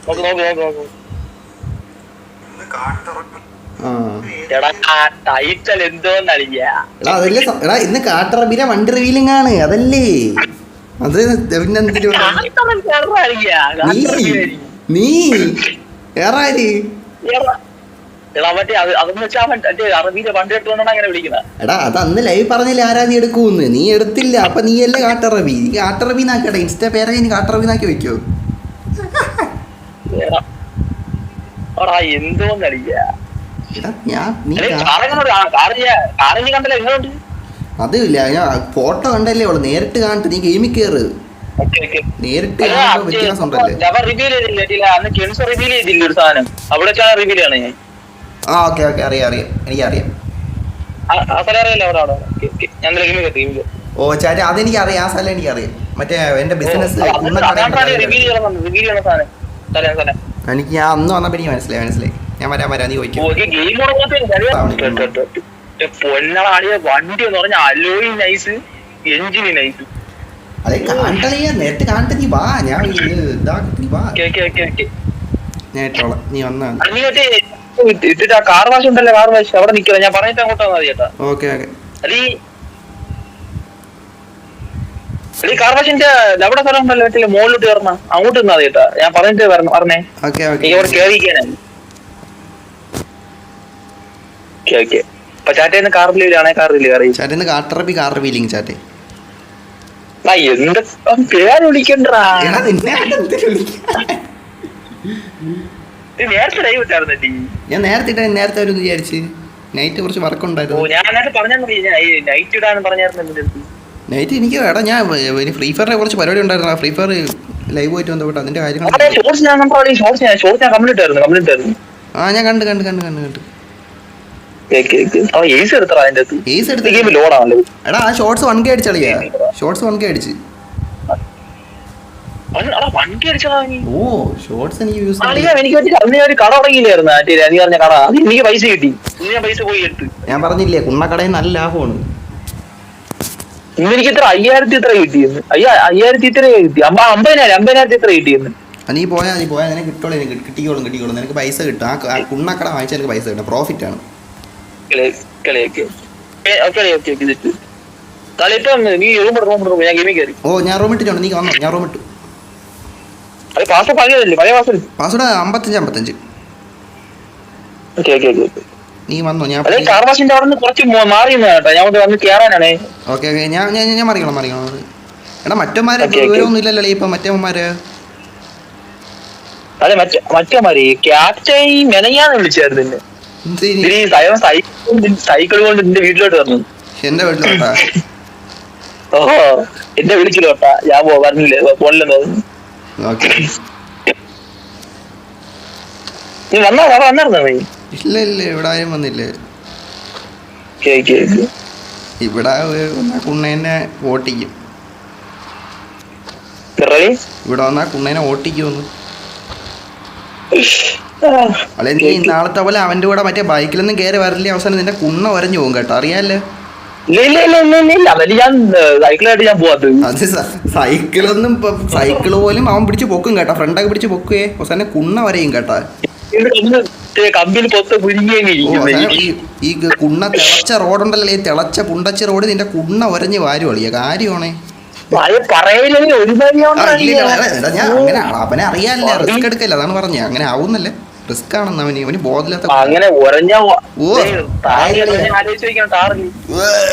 നോക്ക് നോക്ക് നോക്ക് നോക്ക്. എടാ എടാ ഇന്ന് കാട്ടറബിലെ വണ്ടി റിവീലിംഗ് ആണ് അതല്ലേ അത് പിന്നെ നീ വേറാര് എടാ അത് അന്ന് ലൈവ് പറഞ്ഞില്ല ആരാധി എടുക്കൂന്ന് നീ എടുത്തില്ല അപ്പൊ നീ അല്ലേ കാട്ടറബി നീ കാട്ടറബി നാക്കട്ടെ ഇൻസ്റ്റ പേരെ നീ കാട്ടറബി നാക്കി വെക്കോ അതില്ല ഞാൻ ഫോട്ടോ കണ്ടല്ലേ ഉള്ളു നേരിട്ട് കാണിട്ട് നീ ഗെയിമിൽ കേറ് നേരിട്ട് വ്യത്യാസം ഉണ്ടല്ലേ ആ ഓക്കെ ഓക്കെ അറിയാം അറിയാം എനിക്കറിയാം ഓ ചേട്ടാ അതെനിക്ക് അറിയാം ആ സ്ഥലം എനിക്കറിയാം മറ്റേ എന്റെ ബിസിനസ് എനിക്ക് ഞാൻ അന്ന് വന്നപ്പോ എനിക്ക് മനസ്സിലായി ഞാൻ വരാം നീ ചോദിക്കും വണ്ടി എന്ന് പറഞ്ഞാൽ അലോയി നൈസ് എഞ്ചിന് നൈസ് അതെ കാണ്ടളിയ നേരത്തെ കാണിട്ട് നീ വാ ഞാൻ നീ വാ നേട്ടോളാം നീ വന്നാ കാർ വാഷ് ഉണ്ടല്ലോ കാർ വാഷ് അവിടെ നിൽക്കുക ഞാൻ പറഞ്ഞിട്ട് അങ്ങോട്ട് വന്നാൽ ചേട്ടാ ഓക്കെ ഓക്കെ ഈ കാർ വാഷിന്റെ അവിടെ സ്ഥലം ഉണ്ടല്ലോ മറ്റേ മുകളിലോട്ട് കയറണ അങ്ങോട്ട് നിന്നാ ചേട്ടാ ഞാൻ പറഞ്ഞിട്ട് പറഞ്ഞേ ഇവിടെ കയറിക്കാനായി ഓക്കെ അപ്പൊ ചാറ്റേന്ന് കാർ റിലീവാണേ കാർ റിലീവ് അറിയും ചാറ്റേന്ന് കാട്ടറബി കാർ റിവീലിംഗ് ചാറ്റേ എന്ത് പേര് വിളിക്കണ്ടാ നേരത്തെ ലൈവ് ഇട്ടായിരുന്നല്ലേ ഞാൻ നേരത്തെ ഒരു വിചാരിച്ച് നൈറ്റ് കുറച്ച് വർക്ക് ഉണ്ടായിരുന്നു ഞാൻ നൈറ്റ് ഇടാന്ന് പറഞ്ഞായിരുന്നു നൈറ്റ് എനിക്ക് എടാ ഞാൻ ഫ്രീ ഫയറിനെ കുറച്ച് പരിപാടി ഉണ്ടായിരുന്നു ഫ്രീ ഫയർ ലൈവ് പോയിട്ട് ബന്ധപ്പെട്ട് അതിന്റെ കാര്യങ്ങൾ ആ ഞാൻ കണ്ട് എടാ ആ ഷോർട്സ് 1K അടിച്ചളിയാ ഷോർട്സ് 1K അടിച്ച് ഓ ഷോർട്സ് എനിക്ക് യൂസ് കട തുടങ്ങിയില്ലായിരുന്നു എനിക്ക് പൈസ കിട്ടി പൈസ പോയി എടുത്ത് ഞാൻ പറഞ്ഞില്ലേ കുണ്ണക്കടയിൽ നല്ല ലാഭമാണ് എനിക്ക് ഇത്ര 5000 ഇത്ര കിട്ടിയെന്ന് 5000 ഇത്ര കിട്ടി 50,000 ഇത്ര കിട്ടിയെന്ന് നീ പോയാ നിനക്ക് കിട്ടിക്കോളും നിനക്ക് പൈസ കിട്ടും ആ കുണ്ണക്കട വാങ്ങിച്ചാൽ എനിക്ക് പൈസ കിട്ടും പ്രോഫിറ്റ് ആണ് ഓ ഞാൻ റൂം ഇട്ടിട്ടുണ്ട് നീ വന്നോ ഞാൻ റൂം ഇട്ടു പാസ്വേഡ് 55 നീ വന്നോ ഞാൻ ഓക്കെ ഞാൻ മറിയണം എടാ മറ്റന്മാരെ വിവരമൊന്നും ഇല്ലല്ലോ ഇപ്പൊ മറ്റേമാര് അതെ മറ്റേമാര് ക്യാപ്റ്റൻ മെനയാന്ന് വിളിച്ചായിരുന്നു സൈക്കിൾ കൊണ്ട് നിന്റെ വീട്ടിലോട്ട് വന്നു എന്റെ വീട്ടിലോട്ടാ ഓഹോ എന്നെ വിളിച്ചിലോട്ടാ ഞാൻ പറഞ്ഞില്ലേ ഫോണിലെന്ന് നീ വന്നായിരുന്നോ നീ ഇല്ല ഇവിടെ ആരും വന്നില്ലേ ഇവിടെ കുണ്ണേനെ ഓട്ടിക്കും ഇവിടെ വന്നാ കുണ്ണേനെ ഓട്ടിക്കുമെന്ന് അല്ലെ നീ നാളത്തെ പോലെ അവന്റെ കൂടെ മറ്റേ ബൈക്കിലൊന്നും കയറി വരില്ലേ അവസാനം നിന്റെ കുണ്ണ ഒരഞ്ഞു പോകും കേട്ടോ അറിയാല്ലേ അത് സൈക്കിളൊന്നും സൈക്കിള് പോലും അവൻ പിടിച്ച് പൊക്കും കേട്ടോ ഫ്രണ്ടൊക്കെ പിടിച്ച് പൊക്കുവേ അവസാനം കുണ്ണ വരെയും കേട്ടാ ഈ കുണ്ണ തിളച്ച റോഡുണ്ടല്ലോ ഈ തിളച്ച പുണ്ടച്ച റോഡ് നിന്റെ കുണ്ണ ഒരഞ്ഞ് വാരി ഒളിയ കാര്യമാണേ ഞാൻ അങ്ങനെ അവനെ അറിയാല്ല റിസ്ക് എടുക്കല്ല അതാണ് പറഞ്ഞ അങ്ങനെ ആവുന്നല്ലേ റിസ്ക് ആണെന്ന് അവന് ബോധമില്ലാത്ത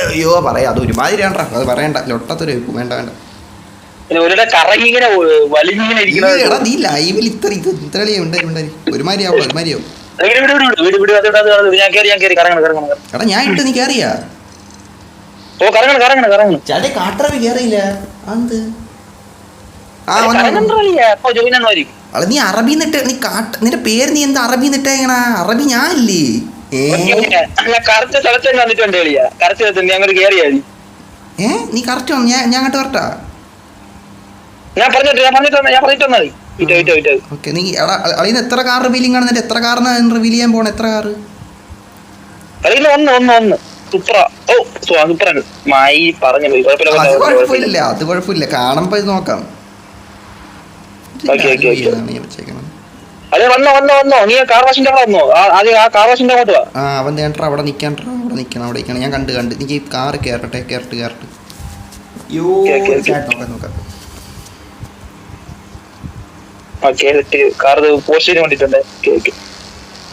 അയ്യോ പറയാ അത് ഒരുമാതിരി അത് പറയണ്ട ലൊട്ടത്തൊരു വേണ്ട നീ ലൈവിൽ ഇത്ര ഒരുമാതിരി ആവും എടാ ഞാൻ ഇട്ട് നീ കേറിയാ ചേട്ടൻ കാട്ടറവി കേറിയില്ല അല്ല നീ അറബി നിട്ട് നീ നിന്റെ പേര് നീ എന്താ അറബി നിട്ടേങ്ങണ അറബി ഞാനില്ലേ നീ കറക്റ്റ് വന്നു ഞാൻ അങ്ങോട്ട് കറക്റ്റാ ഓക്കെ നീ അളിന്ന് എത്ര കാർ റിവീലിംഗ് ആണ് എത്ര കാറിന് റിവീൽ ചെയ്യാൻ പോണ എത്ര കാറ് അത് കുഴപ്പമില്ല കാണുമ്പോ ഇത് നോക്കാം അതെ വന്നോ നീ കാർ വാഷിന്റെ അവിടെ വന്നോ ആദ്യം ആ കാർ വാഷിന്റെ അങ്ങോട്ട് വാ. അവൻ തേണ്ട അവിടെ നിൽക്കണം അവിടെ നിൽക്കണം. ഞാൻ കണ്ട് നീ കാറ് കയറട്ടെ. നോക്കാം. കാർ പോസ്റ്റ് ചെയ്യാൻ വേണ്ടിട്ടുണ്ട്.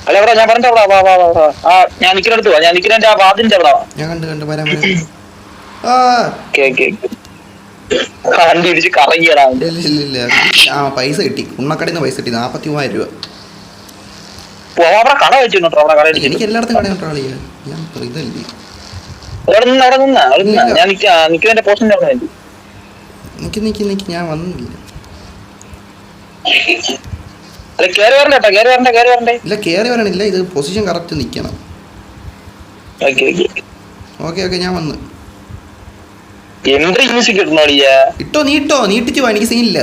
അല്ല എവിടെ ഞാൻ പറഞ്ഞ അവിടെ വാ. ആ ഞാൻ നിൽക്കുന്നിടത്ത് വാ. ഞാൻ നിൽക്കുന്നതിന്റെ ആ വാതിന്റെ അവിടെ വാ. ഞാൻ കണ്ട് വരാൻ കണ്ടി ഇടിച്ച് കറങ്ങിയടാ. ഇല്ല പൈസ കിട്ടി. ഉണ്ണക്കടയിൽ പൈസ കിട്ടി 43,000 രൂപ. അവിടെ കട വെച്ചിട്ടുണ്ടോ? അവിടെ കട എനിക്ക് എല്ലായിടത്തും കട ഇതല്ലേ ഞാൻ നിൽക്കുന്നതിന്റെ പോസ്റ്റിന്റെ അവിടെ നിക്ക് ഞാൻ വന്നില്ല. അല്ല കേറി വരണ്ടേ. ഇല്ല കേറി വരണില്ല. ഇത് പൊസിഷൻ കറക്റ്റ് നിക്കണം. ഓക്കെ ഞാൻ വന്ന് ഇട്ടോ. നീ ഇട്ടിച്ചു വാ. എനിക്ക് സീനില്ല.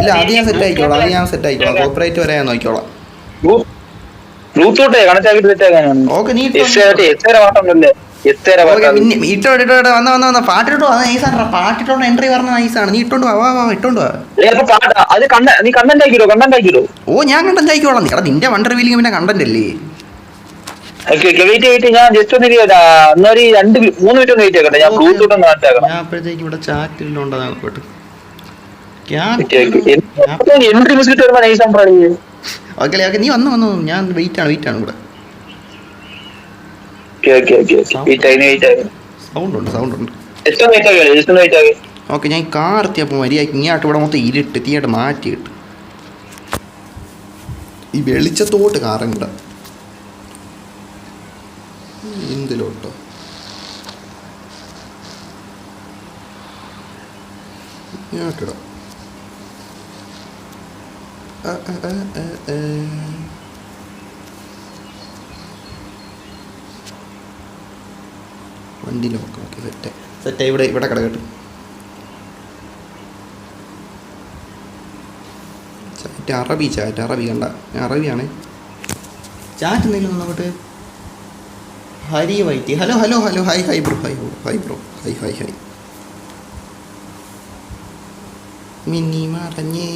ഇല്ല അത് ഞാൻ സെറ്റ് ആയിക്കോളാം. കോപ്പറേറ്റ് വരെ ഞാൻ നോക്കിക്കോളാം. ഓക്കെ നീ വന്ന പാട്ടിട്ടോണ്ട് എൻട്രി പറഞ്ഞ നൈസാണ്. നീ ഇട്ടോണ്ട് വാ. ഇട്ടോണ്ട് വാ. ഓ ഞാൻ കണ്ടന്റ് ആയിക്കോളാം. നിന്റെ വണ്ടർ വീലിംഗ് പിന്നെ കണ്ടന്റ് അല്ലേ. ഞാൻ ജസ്റ്റ് ഒന്ന് 3 മിനിറ്റ് ഒന്ന് വെയിറ്റ് ആക്കട്ടെ. ഞാൻ ബ്ലൂടൂത്ത് ഒന്ന് കണക്ട് ആക്കണം. ഞാൻ അപ്പോഴത്തേക്ക് ഇവിടെ ചാറ്റിലുണ്ടോ നോക്കട്ടെ. എൻട്രി മ്യൂസിക് വരുമ്പോ നൈസ് ആണ്. ഓക്കെ നീ വന്നു. ഞാൻ വെയിറ്റ് ആണ് ഇവിടെ. സൗണ്ട് ഉണ്ട്. ഓക്കെ ഞാൻ കാർ എത്തിയപ്പോ മര്യാദക്ക് ഇങ്ങോട്ട് ഇവിടെ മൊത്തം ഇരുട്ട് തീയായിട്ട് മാറ്റിയിട്ട് ഈ വെളിച്ചത്തോട്ട് കാറുണ്ട എന്തിലോട്ടോ. ഇങ്ങോട്ടിടാം. വണ്ടി നോക്കാം. ഓക്കെ സെറ്റ് ഇവിടെ കിടക്കട്ടെ. ചാറ്റ് അറബി കണ്ട. അറബിയാണ് ചാറ്റ്. എന്തെങ്കിലും നോക്കട്ടെ. ഹരി വൈറ്റി ഹലോ ഹായ് ബ്രോ. മിന്നി മറഞ്ഞേ.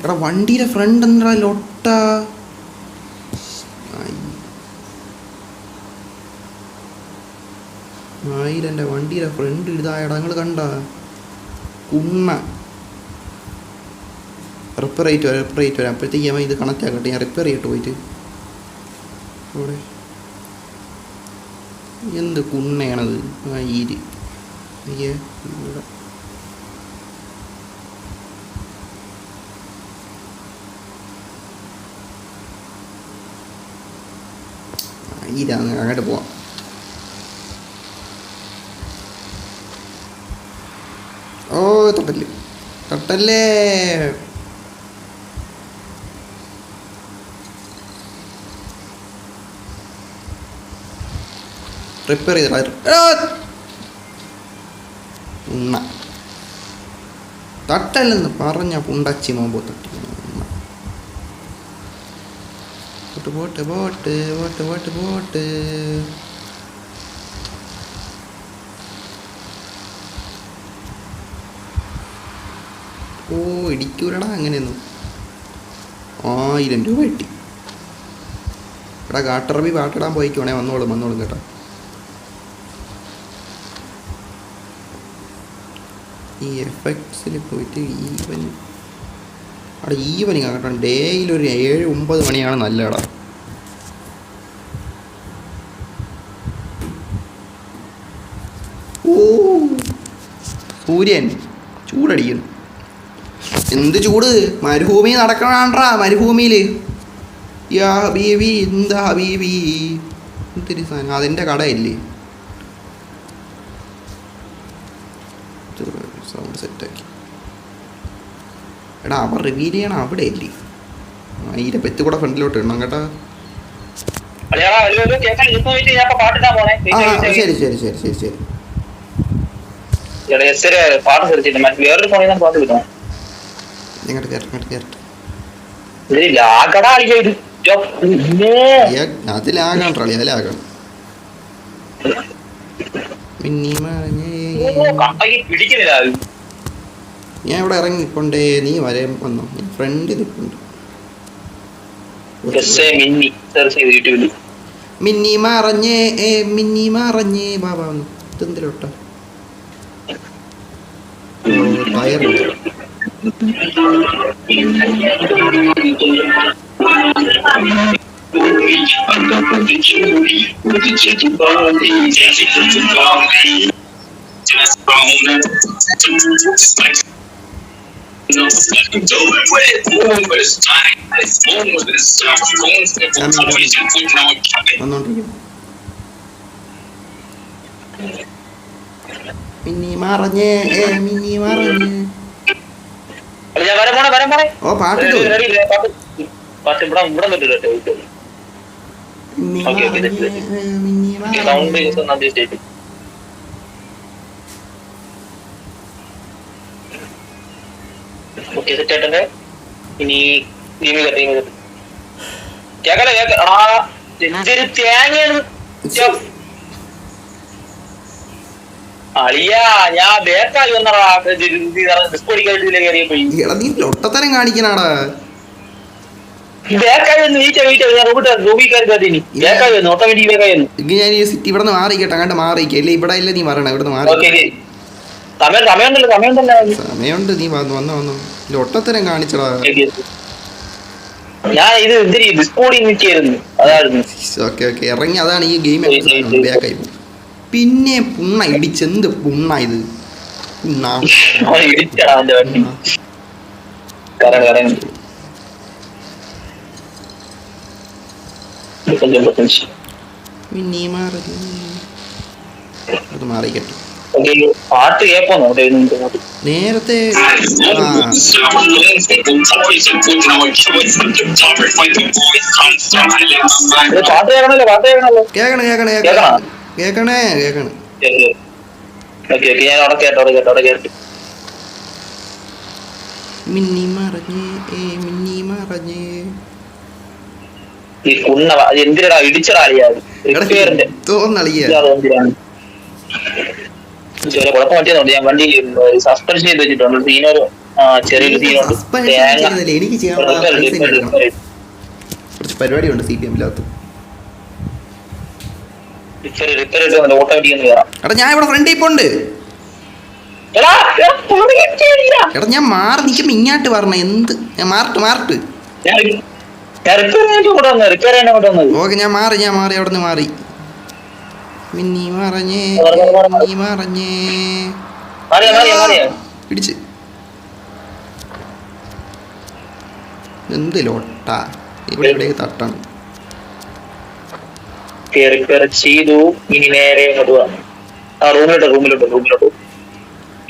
എടാ വണ്ടിയുടെ ഫ്രണ്ട് എന്താ ലൊട്ട. എൻ്റെ വണ്ടിയുടെ ഫ്രണ്ട് ഇതായടാ. നിങ്ങൾ കണ്ട ഉമ്മ റിപ്പയർ ചെയ്തിട്ട് വരാം. അപ്പോഴത്തേക്ക് അവൻ ഇത് കണക്റ്റ് ആക്കട്ടെ. ഞാൻ റിപ്പയർ ചെയ്തിട്ട് പോയിട്ട് അവിടെ എന്ത് കുണ്ണയാണത്. ഈര് ഇവിടെ ഈരാന്ന്. അങ്ങോട്ട് പോവാം. ഓ തൊട്ടല്ലേ. റിപ്പയർ ചെയ്തിട്ട് ഉണ്ണ തട്ടല്ലെന്ന് പറഞ്ഞ പുണ്ടച്ചി മോമ്പോ തട്ടി. ബോട്ട് ഓ ഇടിക്കൂലടാ അങ്ങനെയൊന്നും. 1000 രൂപ കിട്ടി. എടാ കാട്ടറബി പാട്ടിടാൻ പോയിക്കോണേ. വന്നോളും കേട്ടോ. ഈ എഫക്ട്സിൽ പോയിട്ട് ഈവനിങ് കേട്ടോ. ഡേയിലൊരു 7-9 മണിയാണ് നല്ലടാ. ഓ സൂര്യൻ ചൂടടിക്കുന്നു. എന്ത് ചൂട്. മരുഭൂമി നടക്കണാണ്ടാ. മരുഭൂമിയിൽ യാ ഹബീബി എന്താ ഹബീബി എന്തൊരു സാധനം. അതിൻ്റെ കടയില്ലേ. സൗണ്ട് സെറ്റാക്കി. എടാ അവർ റിവീൽ ചെയ്യണം അവിടെ ഇല്ലേ. അതിൻ്റെ പെത്ത് കൂടെ ഫ്രണ്ടിലോട്ട് ഇടണം കേട്ടോ. ശരി ഇങ്ങോട്ട് കയറട്ടെ. അതിലാകണം ട്രളി. അതിലാകണം. മിന്നി മറഞ്ഞേ. ഞാൻ ഇവിടെ ഇറങ്ങി നിൽക്കൊണ്ടേ, നീ വരെ വന്നോ? ഞാൻ ഫ്രണ്ടിൽ നിൽക്കുന്നുണ്ട്. മിന്നി മറഞ്ഞേ മിന്നി മറഞ്ഞേ ബാബാ വന്നു. ഇതെന്തിലോട്ടാ ടയറുണ്ട്. മിന്നി മറഞ്ഞേ മിന്നി മറഞ്ഞേ. ഓ പാട്ടിട്ടു. ഇനി എന്തൊരു തേങ്ങയാണ് അളിയാ. ഞാൻ ബേക്കായി വന്നടാ കയറിയപ്പോയി. നീ ലൊട്ടത്തരം കാണിക്കനാടാ. ഞാൻ ഈ സിറ്റി ഇവിടെ നിന്ന് മാറിക്കട്ടെ, അങ്ങോട്ട് മാറിക്കേ. അല്ലേ ഇവിടെ ഇല്ല, നീ മാറണം. ഇവിടെ നിന്ന് മാറി. സമയമുണ്ട്, നീ വന്നു വന്നു. ലൊട്ടത്തരം കാണിച്ചടാ. ഞാൻ ഇത് ഓക്കെ ഓക്കെ ഇറങ്ങി. അതാണ് ഈ ഗെയിം ബാക്കായി. പിന്നെ പുണ്ണ ഇടിച്ചെന്ത് പുണ്ണ ഇത്? മാറിക്കട്ടെ. പാട്ട് കേൾപ്പോന്നോ നേരത്തെ? പാട്ട് കേൾക്കണല്ലോ, പാട്ട് കേൾക്കണല്ലോ. കേക്കണേ കേക്കണേ കേക്കണേ കേക്കണേ. ഞാൻ അവിടെ കേട്ടോ. മിന്നി മറഞ്ഞേ മിന്നി മറഞ്ഞേ. ഈ കുണ്ണ എന്തിനാ ഇടിച്ചടാളിയാ തോന്നളിയ. കുഴപ്പം പറ്റിയതുകൊണ്ട് ഞാൻ വണ്ടി സസ്പെൻഷൻ ചെയ്ത് വെച്ചിട്ടുണ്ട്. സീനൊരു ചെറിയൊരു സീനുണ്ട്. എനിക്ക് കുറച്ച് പരിപാടിയുണ്ട് CPM-ലാകത്ത്. എടാ ഞാൻ ഇവിടെ ഫ്രണ്ടിൽ പോണ്ട്. എടാ ഞാൻ മാറി നിൽക്കുമ്പോ ഇങ്ങോട്ട് പറഞ്ഞ എന്ത്? ഞാൻ മാറിട്ട് ഓക്കെ. ഞാൻ മാറി അവിടെ നിന്ന് മാറി. മിന്നി മറഞ്ഞേ മിന്നി മറഞ്ഞേ പിടിച്ച്. എന്ത് ലോട്ട ഇവിടെ എവിടെയൊക്കെ തട്ടാണ്. ചെയ്തു. ഇനി നേരെ റൂമിലോട്ട്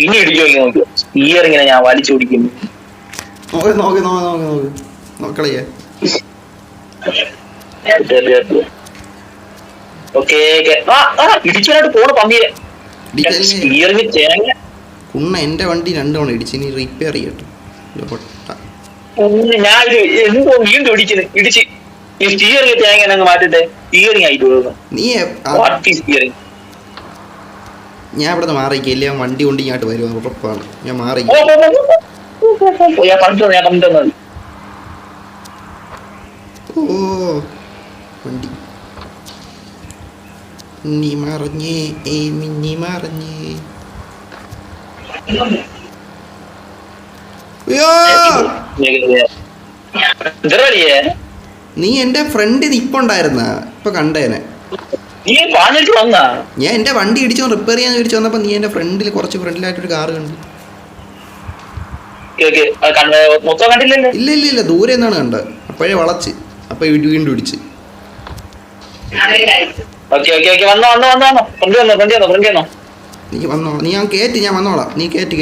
ഇനി ഇടിച്ചു നോക്കിയോ? ഇയർ ഇങ്ങനെ ഞാൻ വലിച്ചു പിടിക്കുന്നു. നോക്കളേ. ഇടിച്ചായിട്ട് പോണ പന്നിയെ കുണ്ണ എന്റെ വണ്ടി 2 തവണ ഇടിച്ച്. ഇനി റിപ്പയർ ചെയ്യട്ടെ. ഞാൻ എന്തോ വീണ്ടും ഇടിച്ച് ഈ സ്റ്റിയറിംഗ് തേങ്ങ അങ്ങ് മാറ്റിട്ടെ. സ്റ്റിയറിംഗ് ആയിട്ട് നീ ഞാൻ ഇവിടെ നിന്ന് മാറിക്കില്ല. വണ്ടി കൊണ്ട് ഇങ്ങോട്ട് വരും ഉറപ്പാണ്. ഞാൻ മാറി. ഓ വണ്ടി മിന്നി മറഞ്ഞേ മിന്നി മറഞ്ഞേ. നീ എന്റെ ഫ്രണ്ട് നിപ്പുണ്ടായിരുന്ന ഇപ്പൊ കണ്ടേനെ. ഞാൻ എന്റെ വണ്ടി ഇടിച്ചോ റിപ്പയർ ചെയ്യാൻ ഇടിച്ചു വന്നപ്പോ നീ എന്റെ ഫ്രണ്ടിൽ കുറച്ച് ഫ്രണ്ടിലായിട്ടൊരു കാറ് കണ്ടു. ഇല്ല ഇല്ല ഇല്ല ദൂരെ നിന്നാണ് കണ്ടത്. അപ്പോഴേ വളച്ച്. അപ്പൊ വീണ്ടും ഇടിച്ച്. നീ വന്നോ? നീ ഞാൻ കേറ്റി. ഞാൻ വന്നോളാം. നീ കേറ്റി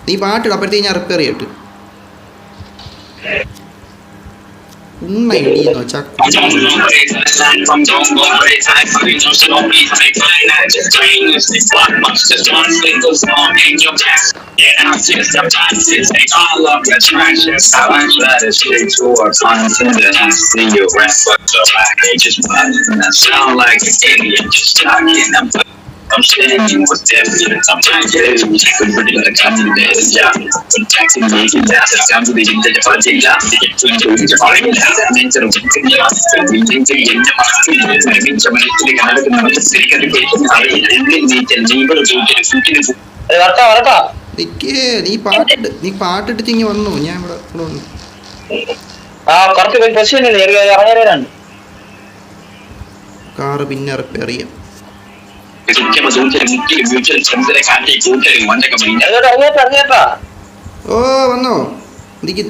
നീ പാട്ടിട. അപ്പോഴത്തേക്ക് ഞാൻ റിപ്പയർ ചെയ്യട്ട്. ഉണ്ണ ഇടിയെന്നോ ചക്ക. നിക്ക്, നീ പാട്ടിട്ട് തിങ്ങി വന്നു. ഞാൻ ഇവിടെ വന്നു. കാറ് പിന്നെ റിപ്പയർ ചെയ്യാം. ഓ വന്നോ? എനിക്ക്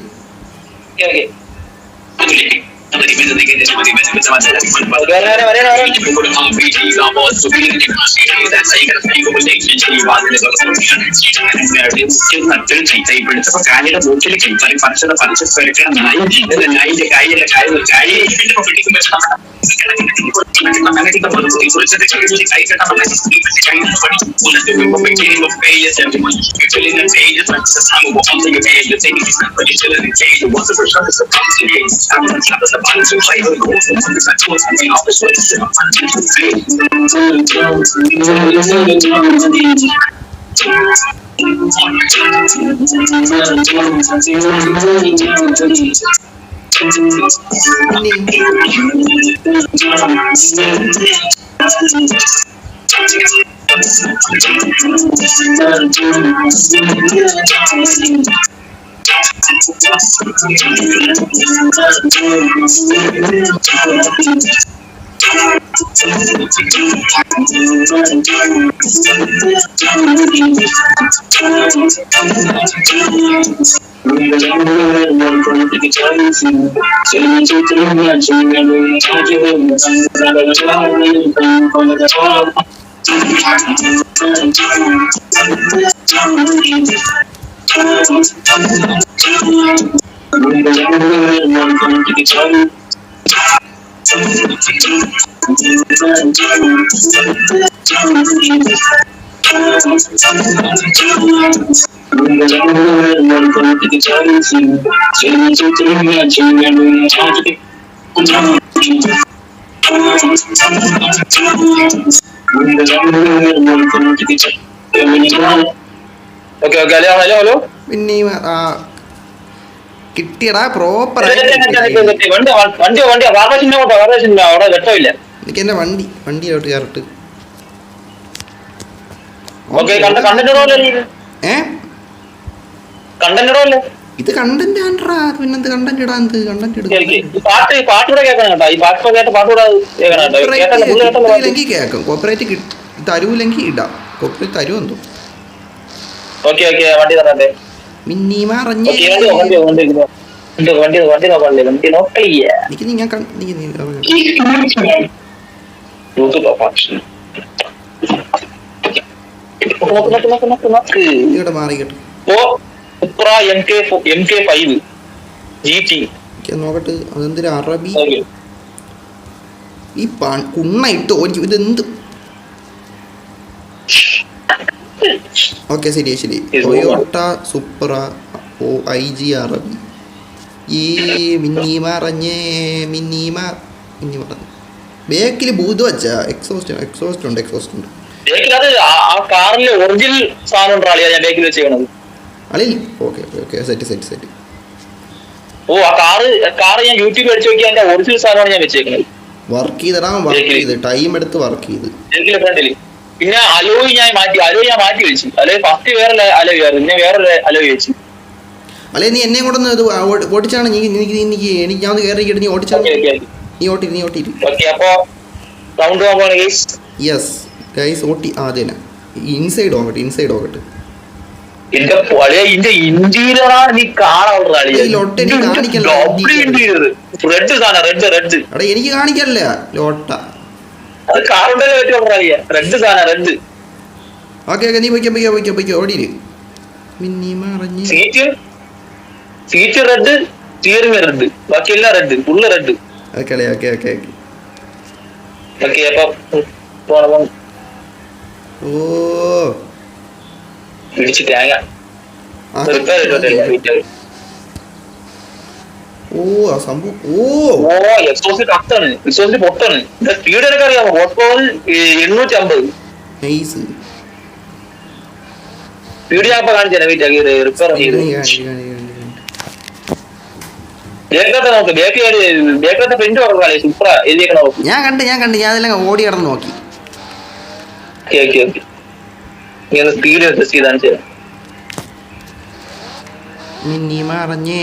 പിന്നെ കിട്ടിയടാ പ്രോപ്പർ. എനിക്ക് എന്റെ വണ്ടിയിലോട്ട് കയറിട്ട്. ഇത് കണ്ടന്റ് ആണ്ട്രാ. പിന്നെന്ത് കണ്ടന്റ് ഇടാൻ? കേൾക്കും. കോപ്പറേറ്റ് തരൂലെങ്കിൽ ഇടാം. കോപ്പറേറ്റ് തരുമെന്തോ. മിന്നി മറഞ്ഞേ. മാറിക്കട്ടെ. നോക്കട്ടെ അതെന്തൊരു അറബി. ഈ കുണ്ണ ഇട്ട് ഓടിക്കും. ഇതെന്ത്? ഓക്കെ ശരി ശരി. ടൊയോട്ട സുപ്ര IG അറബി. ഈ മിന്നി മറഞ്ഞേ. മിന്നി മറഞ്ഞ് ബേക്കിൽ ബൂത് വെച്ച എക്സോസ്റ്റ് ഉണ്ട്. അളി okay okay set set set. ഓ ആ കാറ് ഞാൻ യൂട്യൂബിൽ അടിച്ചു നോക്കി. അതിന്റെ ഒറിജിനൽ സാധനമാണ് ഞാൻ വെച്ചേക്കുന്നത്. വർക്ക് ചെയ്തടാ. വർക്ക് ചെയ്ത് ടൈം എടുത്ത് വർക്ക് ചെയ്ത്. പിന്നെ അലോയ് ഞാൻ മാറ്റി വെച്ചു. അലോയ് ഫസ്റ്റ് വേറെ അലോയ് ആയിരുന്നു. പിന്നെ വേറെ അലോയ് വെച്ചു. അല്ലെ നീ എന്നെ കൊണ്ടൊന്ന് ഇത് ഓടിച്ചാണ്. എനിക്ക് ഞാൻ കയറിയിട്ട് നീ ഓടിച്ചാണ്. നീ ഓട്ടിട്ട് യെസ് ഗൈസ് ഓട്ടി. ആദ്യം ഇൻസൈഡ് നോക്കട്ടെ. എനിക്ക് കാണിക്കല്ല ലോട്ട. ഓക്കെ നീ പോയിക്കോ ഓടിയില്. മിന്നി മറഞ്ഞ് സീറ്റ് റെഡ്, സ്റ്റിയറിംഗ് റെഡ്, ബാക്കിയെല്ലാം റെഡ്, ഫുള്ള് റെഡ്. ഓക്കെ അപ്പം ഓ പിടിച്ച് തേങ്ങ എക്സോസ്റ്റ് പൊട്ടാണ്. സ്പീഡ് എനിക്ക് അറിയാമോ? ഹോസ് പവർ 850. നൈസ്. വീഡിയോ ആപ്പ് കാണിച്ചാൽ റിപ്പയർ ചെയ്ത് ബേക്കത്തെ നോക്ക്. ബേക്കത്തെ പ്രിന്റ് നോക്കാളെ സൂപ്പറാ എഴുതിയേക്കണ നോക്ക്. ഞാൻ കണ്ട് ഞാൻ അതെല്ലാം ഓടി കിടന്ന് നോക്കി. സ്പീഡ് ടെസ്റ്റ് ചെയ്താണ് ചെയ്യാം. മിന്നി മറഞ്ഞേ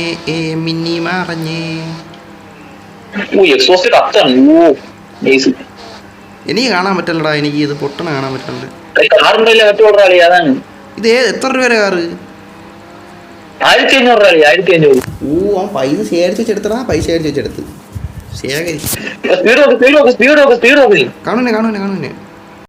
എക്സോസ്റ്റ് കത്താണ്. എനിക്ക് കാണാൻ പറ്റല്ലടാ. എനിക്ക് ഇത് പൊട്ടണ കാണാൻ പറ്റുന്നുണ്ട്. കാറുണ്ടല്ലേ മറ്റു ഓർഡറാളി അതാണ്. ഇത് എത്ര രൂപ കാറ്? 1500 കളി. 1500. അവൻ പൈസ ശേഖരിച്ച് വെച്ചെടുത്തടാ. പൈസ ശേഖരിച്ച് വെച്ചെടുത്ത് ശേഖരിച്ച് സ്പീഡ് നോക്ക്. കാണുന്നെ